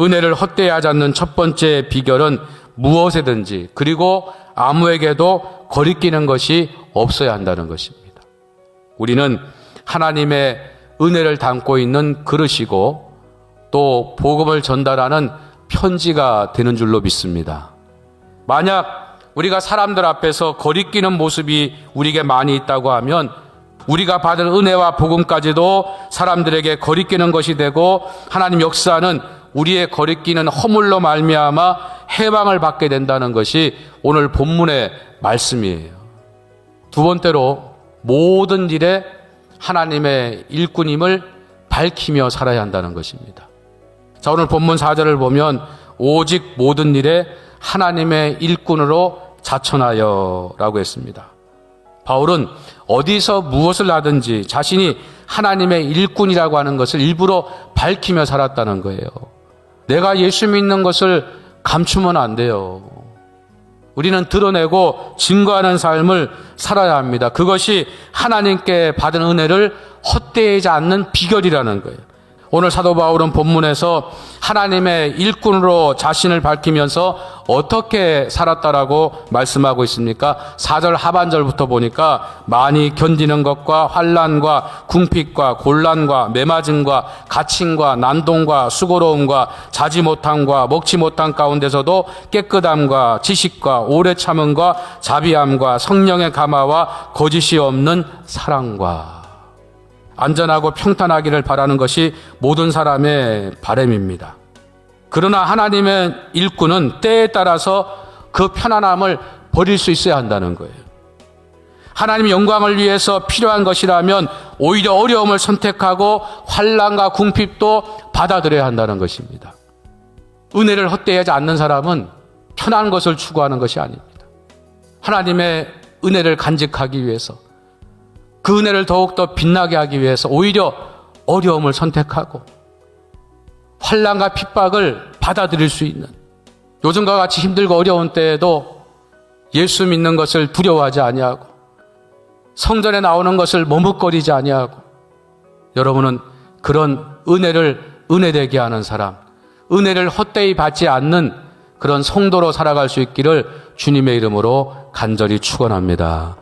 은혜를 헛되이 하지 않는 첫 번째 비결은 무엇에든지 그리고 아무에게도 거리끼는 것이 없어야 한다는 것입니다. 우리는 하나님의 은혜를 담고 있는 그릇이고 또 복음을 전달하는 편지가 되는 줄로 믿습니다. 만약 우리가 사람들 앞에서 거리끼는 모습이 우리에게 많이 있다고 하면 우리가 받은 은혜와 복음까지도 사람들에게 거리끼는 것이 되고 하나님 역사는 우리의 거리끼는 허물로 말미암아 해방을 받게 된다는 것이 오늘 본문의 말씀이에요. 두 번째로 모든 일에 하나님의 일꾼임을 밝히며 살아야 한다는 것입니다. 자, 오늘 본문 4절을 보면 오직 모든 일에 하나님의 일꾼으로 자천하여 라고 했습니다. 바울은 어디서 무엇을 하든지 자신이 하나님의 일꾼이라고 하는 것을 일부러 밝히며 살았다는 거예요. 내가 예수 믿는 것을 감추면 안 돼요. 우리는 드러내고 증거하는 삶을 살아야 합니다. 그것이 하나님께 받은 은혜를 헛되이지 않는 비결이라는 거예요. 오늘 사도 바울은 본문에서 하나님의 일꾼으로 자신을 밝히면서 어떻게 살았다라고 말씀하고 있습니까? 4절 하반절부터 보니까 많이 견디는 것과 환난과 궁핍과 곤란과 매맞음과 갇힘과 난동과 수고로움과 자지 못함과 먹지 못한 가운데서도 깨끗함과 지식과 오래 참음과 자비함과 성령의 감화와 거짓이 없는 사랑과 안전하고 평탄하기를 바라는 것이 모든 사람의 바람입니다. 그러나 하나님의 일꾼은 때에 따라서 그 편안함을 버릴 수 있어야 한다는 거예요. 하나님의 영광을 위해서 필요한 것이라면 오히려 어려움을 선택하고 환난과 궁핍도 받아들여야 한다는 것입니다. 은혜를 헛되이하지 않는 사람은 편한 것을 추구하는 것이 아닙니다. 하나님의 은혜를 간직하기 위해서 그 은혜를 더욱더 빛나게 하기 위해서 오히려 어려움을 선택하고 환난과 핍박을 받아들일 수 있는 요즘과 같이 힘들고 어려운 때에도 예수 믿는 것을 두려워하지 아니하고 성전에 나오는 것을 머뭇거리지 아니하고 여러분은 그런 은혜를 은혜되게 하는 사람, 은혜를 헛되이 받지 않는 그런 성도로 살아갈 수 있기를 주님의 이름으로 간절히 축원합니다.